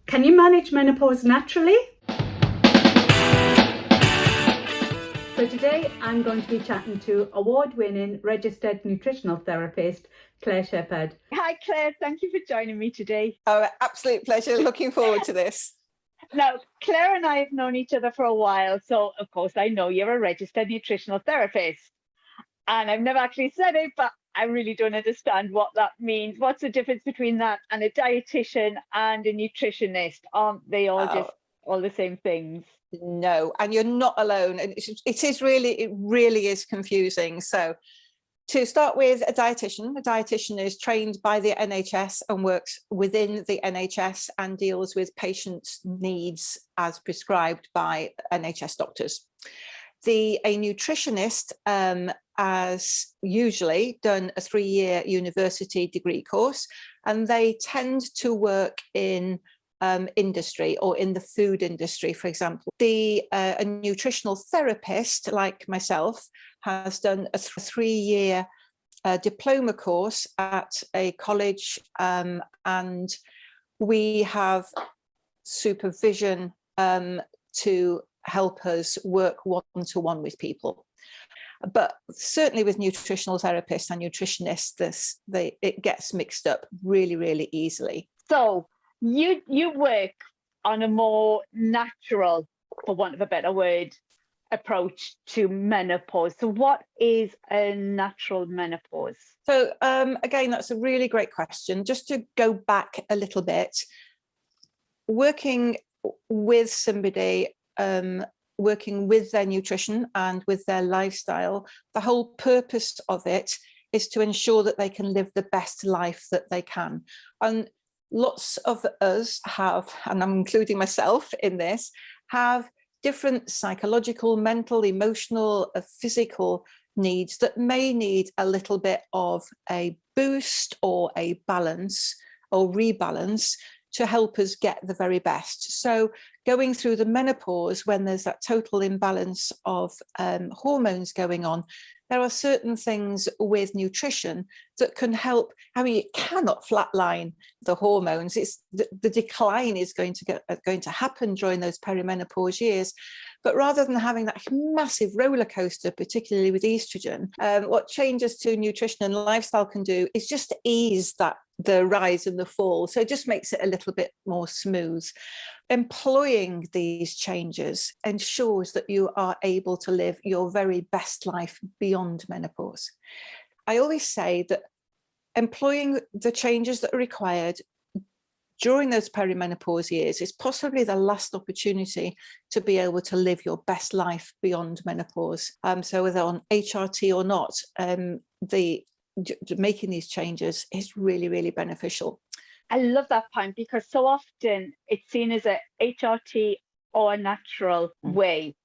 Can you manage menopause naturally? So today I'm going to be chatting to award-winning registered nutritional therapist, Clare Shepherd. Hi Claire, thank you for joining me today. Oh, absolute pleasure. Looking forward to this. Now, Claire and I have known each other for a while, so of course I know you're a registered nutritional therapist. And I've never actually said it, but I really don't understand what that means. What's the difference between that and a dietitian and a nutritionist? Aren't they all just all the same things? No, and you're not alone. And it really is confusing. So to start with, a dietitian is trained by the NHS and works within the NHS and deals with patients' needs as prescribed by NHS doctors. A nutritionist has usually done a 3-year university degree course, and they tend to work in industry or in the food industry, for example. A nutritional therapist like myself has done a 3-year diploma course at a college, and we have supervision to help us work one-to-one with people. But certainly with nutritional therapists and nutritionists, it gets mixed up really, really easily. So you work on a more natural, for want of a better word, approach to menopause. So what is a natural menopause? So again, that's a really great question. Just to go back a little bit, working with somebody, working with their nutrition and with their lifestyle, the whole purpose of it is to ensure that they can live the best life that they can. And lots of us have, and I'm including myself in this, have different psychological, mental, emotional, physical needs that may need a little bit of a boost or a balance or rebalance to help us get the very best. So going through the menopause, when there's that total imbalance of hormones going on, there are certain things with nutrition that can help. I mean, it cannot flatline the hormones. It's the decline is going to happen during those perimenopause years. But rather than having that massive roller coaster, particularly with estrogen, what changes to nutrition and lifestyle can do is just ease the rise and the fall. So it just makes it a little bit more smooth. Employing these changes ensures that you are able to live your very best life beyond menopause. I always say that employing the changes that are required during those perimenopause years is possibly the last opportunity to be able to live your best life beyond menopause. So whether on HRT or not, making these changes is really, really beneficial. I love that point, because so often it's seen as a HRT or a natural way.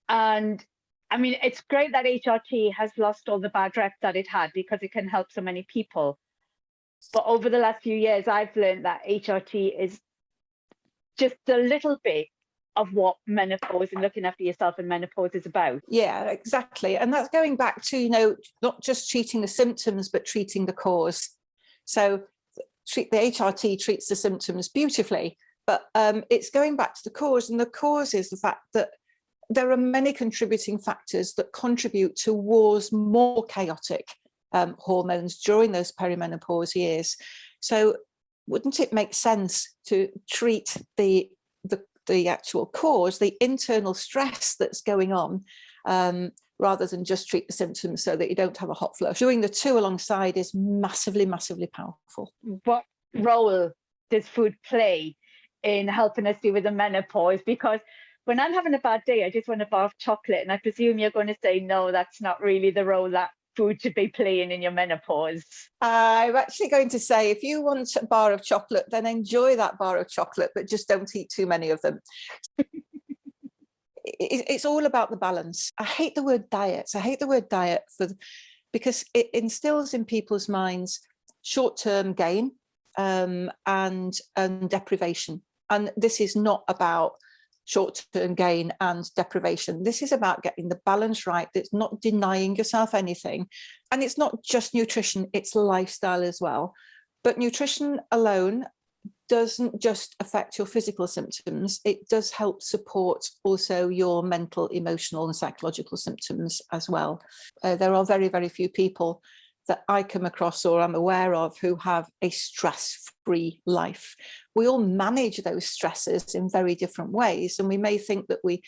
And I mean, it's great that HRT has lost all the bad rep that it had, because it can help so many people. But over the last few years, I've learned that HRT is just a little bit of what menopause and looking after yourself in menopause is about. Yeah, exactly. And that's going back to, not just treating the symptoms, but treating the cause. So the HRT treats the symptoms beautifully, but it's going back to the cause. And the cause is the fact that there are many contributing factors that contribute towards more chaotic hormones during those perimenopause years. So wouldn't it make sense to treat the actual cause, the internal stress that's going on, rather than just treat the symptoms so that you don't have a hot flush? Doing the two alongside is massively, massively powerful. What role does food play in helping us deal with the menopause? Because when I'm having a bad day, I just want a bar of chocolate, and I presume you're going to say, no, that's not really the role that food should be playing in your menopause. I'm actually going to say, if you want a bar of chocolate, then enjoy that bar of chocolate, but just don't eat too many of them. It's all about the balance. I hate the word diet. Because it instills in people's minds short-term gain and deprivation. And this is not about short-term gain and deprivation. This is about getting the balance right. It's not denying yourself anything. And it's not just nutrition, it's lifestyle as well. But nutrition alone doesn't just affect your physical symptoms, it does help support also your mental, emotional and psychological symptoms as well. There are very, very few people that I come across or I'm aware of who have a stress-free life. We all manage those stresses in very different ways, and we may think that we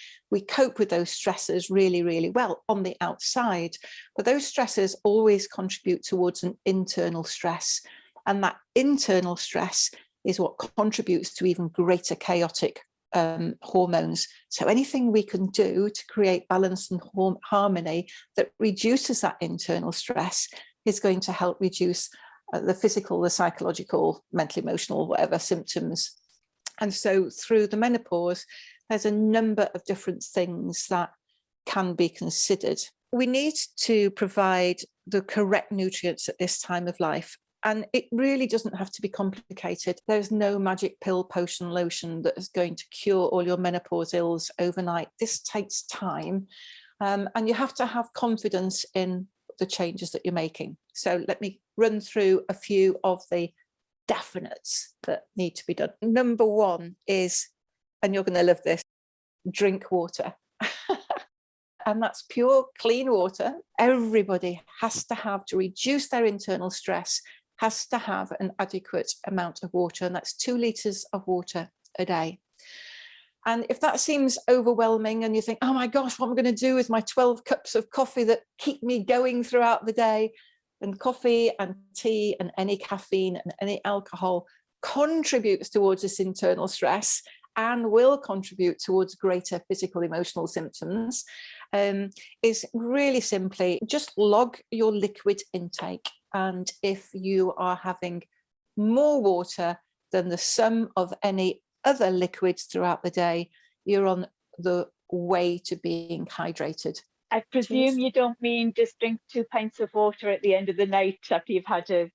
cope with those stresses really, really well on the outside, but those stresses always contribute towards an internal stress, and that internal stress is what contributes to even greater chaotic hormones. So anything we can do to create balance and harmony that reduces that internal stress is going to help reduce the physical, the psychological, mental, emotional, whatever symptoms. And so through the menopause, there's a number of different things that can be considered. We need to provide the correct nutrients at this time of life. And it really doesn't have to be complicated. There's no magic pill, potion, lotion that is going to cure all your menopause ills overnight. This takes time. And you have to have confidence in the changes that you're making. So let me run through a few of the definites that need to be done. Number one is, and you're going to love this, drink water. And that's pure, clean water. Everybody has to have, to reduce their internal stress, has to have an adequate amount of water, and that's 2 litres of water a day. And if that seems overwhelming and you think, oh my gosh, what am I going to do with my 12 cups of coffee that keep me going throughout the day? And coffee and tea and any caffeine and any alcohol contributes towards this internal stress and will contribute towards greater physical, emotional symptoms, is really simply just log your liquid intake. And if you are having more water than the sum of any other liquids throughout the day, you're on the way to being hydrated. I presume you don't mean just drink 2 pints of water at the end of the night after you've had a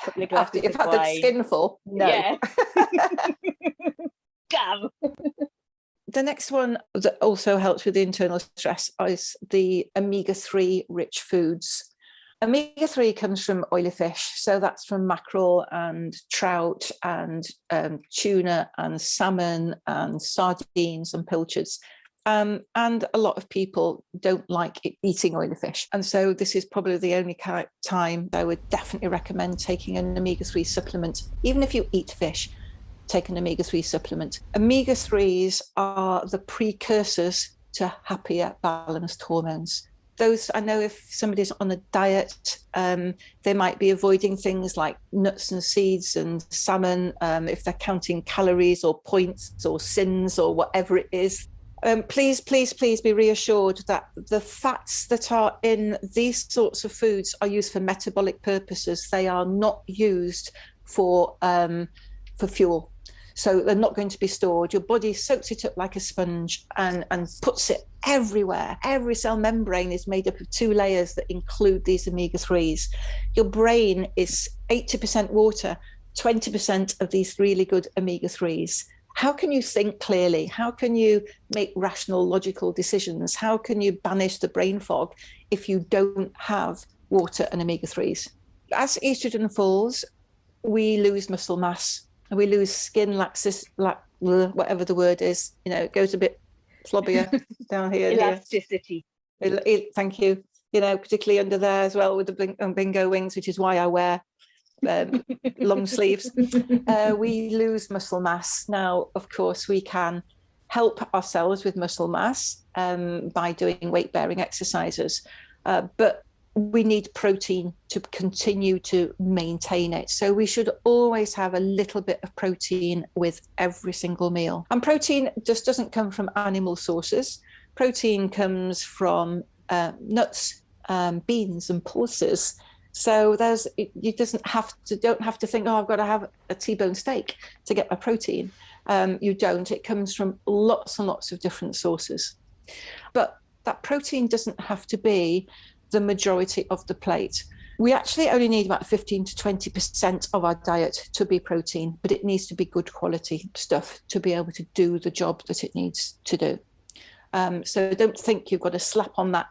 couple of glasses After you've of had wine. the skinful? No. Yeah. Damn. The next one that also helps with the internal stress is the omega-3 rich foods. Omega-3 comes from oily fish, so that's from mackerel and trout and tuna and salmon and sardines and pilchards. And a lot of people don't like eating oily fish. And so this is probably the only time I would definitely recommend taking an omega-3 supplement. Even if you eat fish, take an omega-3 supplement. Omega-3s are the precursors to happier, balanced hormones. Those, I know if somebody's on a diet, they might be avoiding things like nuts and seeds and salmon, if they're counting calories or points or sins or whatever it is. Please be reassured that the fats that are in these sorts of foods are used for metabolic purposes. They are not used for fuel. So they're not going to be stored. Your body soaks it up like a sponge and puts it everywhere. Every cell membrane is made up of 2 layers that include these omega-3s. Your brain is 80% water, 20% of these really good omega-3s. How can you think clearly? How can you make rational, logical decisions? How can you banish the brain fog if you don't have water and omega-3s? As estrogen falls, we lose muscle mass. We lose skin laxus, whatever the word is. You know, it goes a bit flobbier down here. Elasticity. Thank you. You know, particularly under there as well with the bingo wings, which is why I wear long sleeves. We lose muscle mass. Now, of course, we can help ourselves with muscle mass by doing weight-bearing exercises, but we need protein to continue to maintain it. So we should always have a little bit of protein with every single meal. And protein just doesn't come from animal sources. Protein comes from nuts, beans and pulses. So you don't have to think, oh, I've got to have a T-bone steak to get my protein. You don't. It comes from lots and lots of different sources. But that protein doesn't have to be the majority of the plate. We actually only need about 15 to 20% of our diet to be protein, but it needs to be good quality stuff to be able to do the job that it needs to do. So don't think you've got to slap on that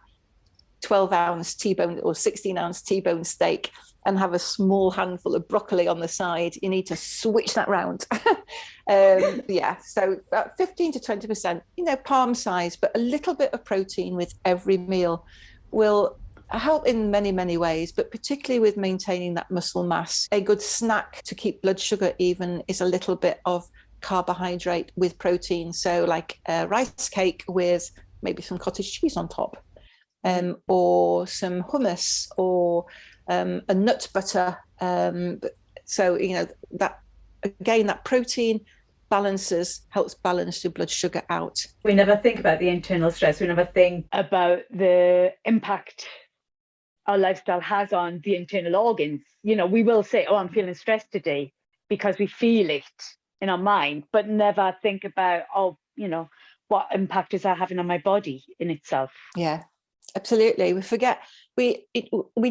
12-ounce T-bone or 16-ounce T-bone steak and have a small handful of broccoli on the side. You need to switch that round. So about 15 to 20%, palm size, but a little bit of protein with every meal will help in many, many ways, but particularly with maintaining that muscle mass. A good snack to keep blood sugar even is a little bit of carbohydrate with protein. So like a rice cake with maybe some cottage cheese on top, or some hummus, or a nut butter. So, that, again, that protein helps balance your blood sugar out. We never think about the internal stress. We never think about the impact our lifestyle has on the internal organs. We will say, oh, I'm feeling stressed today, because we feel it in our mind, but never think about, what impact is that having on my body in itself? Yeah, absolutely. We forget, we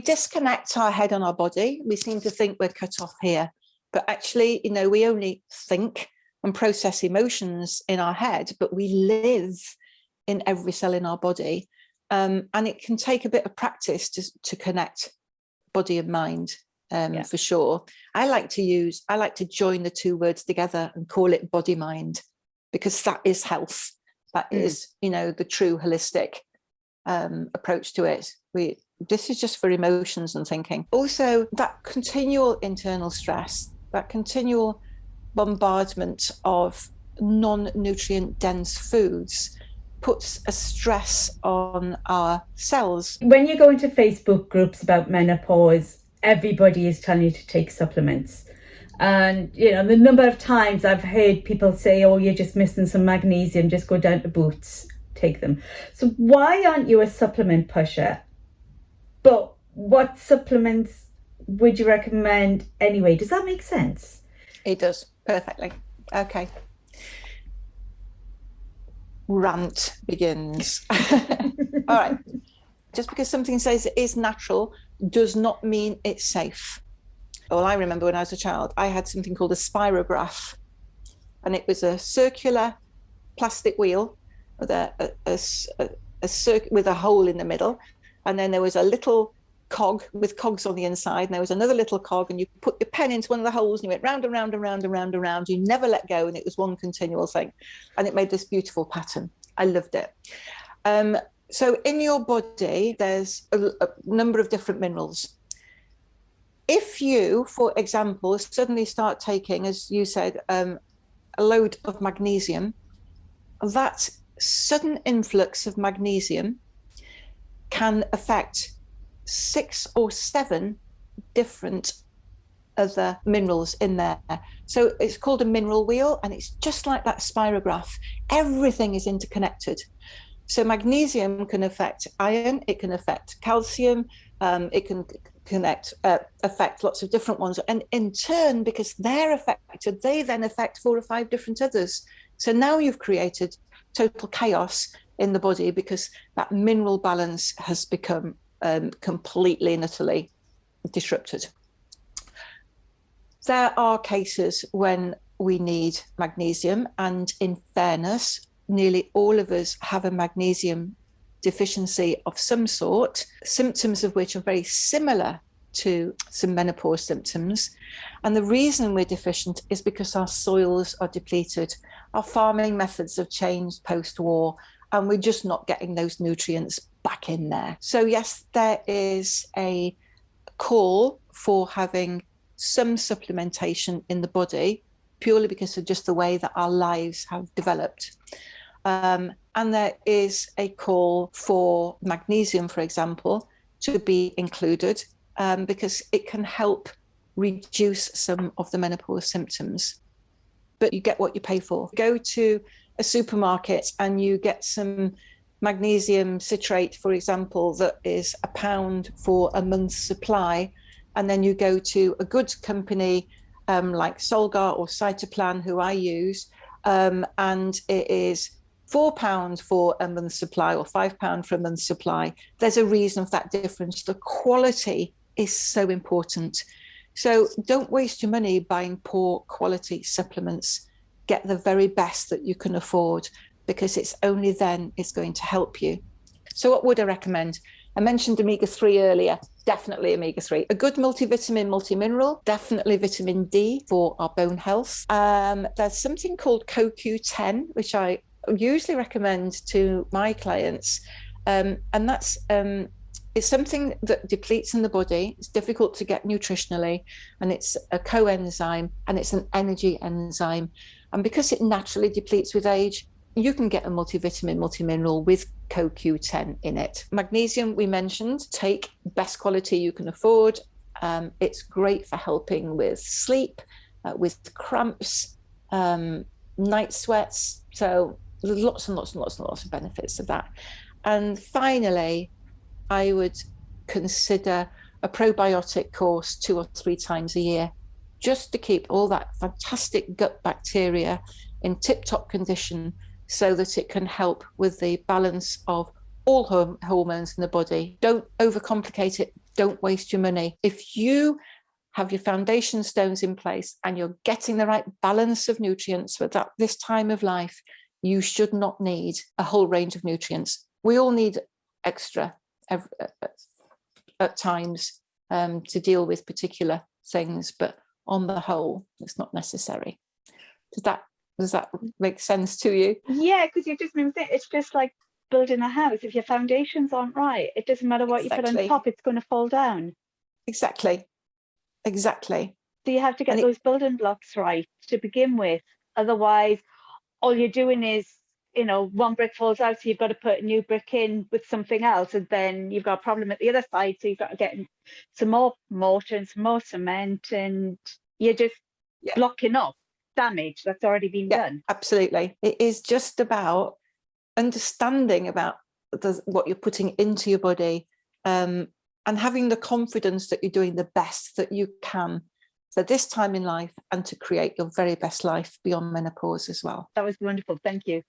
disconnect our head and our body. We seem to think we're cut off here, but actually, we only think and process emotions in our head, but we live in every cell in our body. And it can take a bit of practice to connect body and mind, for sure. I like to join the two words together and call it body mind, because that is health. That is, the true holistic approach to it. This is just for emotions and thinking. Also, that continual internal stress, that continual bombardment of non-nutrient dense foods puts a stress on our cells. when you go into Facebook groups about menopause, everybody is telling you to take supplements. And, the number of times I've heard people say, oh, you're just missing some magnesium, just go down to Boots, take them. So why aren't you a supplement pusher? But what supplements would you recommend anyway? Does that make sense? It does, perfectly. Okay. Rant begins. All right. Just because something says it is natural does not mean it's safe. Well, I remember when I was a child, I had something called a spirograph, and it was a circular plastic wheel with with a hole in the middle, and then there was a little cog with cogs on the inside, and there was another little cog, and you put your pen into one of the holes, and you went round and round and round and round and round. You never let go, and it was one continual thing, and it made this beautiful pattern. I loved it. So in your body, there's a number of different minerals. If you, for example, suddenly start taking, as you said, a load of magnesium, that sudden influx of magnesium can affect 6 or 7 different other minerals in there. So it's called a mineral wheel, and it's just like that spirograph. Everything is interconnected. So magnesium can affect iron, it can affect calcium, it can affect lots of different ones. And in turn, because they're affected, they then affect 4 or 5 different others. So now you've created total chaos in the body, because that mineral balance has become completely and utterly disrupted. There are cases when we need magnesium, and in fairness, nearly all of us have a magnesium deficiency of some sort, symptoms of which are very similar to some menopause symptoms. And the reason we're deficient is because our soils are depleted, our farming methods have changed post-war, and we're just not getting those nutrients back in there. So yes, there is a call for having some supplementation in the body, purely because of just the way that our lives have developed. And there is a call for magnesium, for example, to be included, because it can help reduce some of the menopause symptoms. But you get what you pay for. Go to a supermarket and you get some magnesium citrate, for example, that is £1 for a month's supply. And then you go to a good company like Solgar or Cytoplan, who I use, and it is £4 for a month's supply or £5 for a month's supply. There's a reason for that difference. The quality is so important. So don't waste your money buying poor quality supplements. Get the very best that you can afford, because it's only then it's going to help you. So what would I recommend? I mentioned omega-3 earlier, definitely omega-3. A good multivitamin, multimineral, definitely vitamin D for our bone health. There's something called CoQ10, which I usually recommend to my clients. And that's it's something that depletes in the body. It's difficult to get nutritionally, and it's a coenzyme, and it's an energy enzyme. And because it naturally depletes with age, you can get a multivitamin, multimineral with CoQ10 in it. Magnesium, we mentioned, take best quality you can afford. It's great for helping with sleep, with cramps, night sweats. So there's lots and lots and lots and lots of benefits of that. And finally, I would consider a probiotic course 2 or 3 times a year, just to keep all that fantastic gut bacteria in tip-top condition, so that it can help with the balance of all hormones in the body. Don't overcomplicate it. Don't waste your money. If you have your foundation stones in place and you're getting the right balance of nutrients for this time of life, you should not need a whole range of nutrients. We all need extra at times to deal with particular things, but on the whole, it's not necessary. Does that make sense to you? Yeah, because you just mean it's just like building a house. If your foundations aren't right, it doesn't matter what you put on top, it's going to fall down. Exactly. So you have to get those building blocks right to begin with. Otherwise, all you're doing is, one brick falls out, so you've got to put a new brick in with something else, and then you've got a problem at the other side, so you've got to get some more mortar and some more cement, and you're just blocking up damage that's already been done. Absolutely. It is just about understanding about what you're putting into your body, and having the confidence that you're doing the best that you can for this time in life, and to create your very best life beyond menopause as well. That was wonderful. Thank you.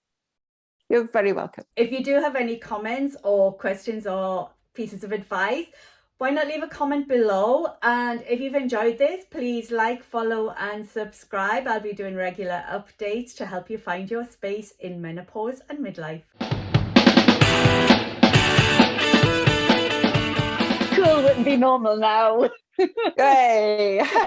You're very welcome. If you do have any comments or questions or pieces of advice, why not leave a comment below? And if you've enjoyed this, please like, follow and subscribe. I'll be doing regular updates to help you find your space in menopause and midlife. Cool wouldn't be normal now. Yay!